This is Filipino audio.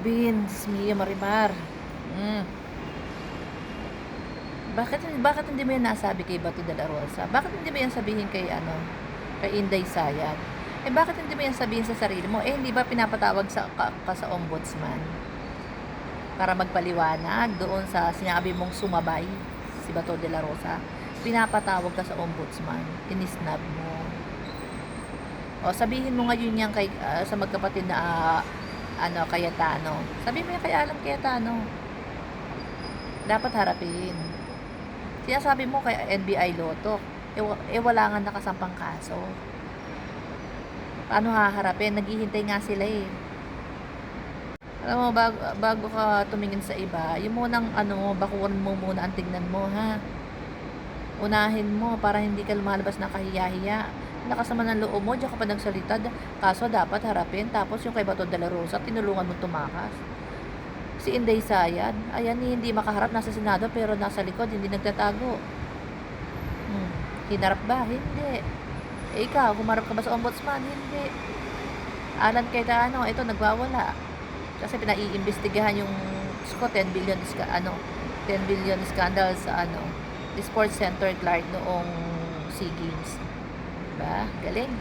Vince, Mia Marimar. Mm. Bakit hindi mo yan nasabi kay Bato de la Rosa? Bakit hindi mo yan sabihin kay Inday Sayat? Bakit hindi mo yan sabihin sa sarili mo? Hindi ba pinapatawag ka sa ombudsman para magpaliwanag doon sa sinabi mong sumabay si Bato de la Rosa? Pinapatawag ka sa ombudsman, inisnab mo. O sabihin mo ngayon yan sa magkapatid na Cayetano. Sabihin mo yan kay Alan Cayetano. Dapat harapin. Sinasabi mo kay NBI Lotto, wala nga nakasampang kaso. Paano haharapin? Naghihintay nga sila eh. Alam mo, bago ka tumingin sa iba, yung munang bakuran mo muna ang tignan mo, ha? Unahin mo para hindi ka lumalabas na kahiya-hiya. Nakasama ng loob mo, diyan ka pa nagsalita. Kaso dapat harapin. Tapos yung kay Bato de la Rosa, tinulungan mo tumakas. Si Inday Sayad, ayan, hindi makaharap, nasa Senado pero nasa likod, hindi nagtatago. Hinarap ba? Hindi. Ikaw, humarap ka ba sa ombudsman? Hindi. Alan Cayetano, ito nagwawala. Kasi pinaiimbestigahan yung 10 billion 10 billion scandal sa Sports Center Clark noong SEA Games. Diba? Galing.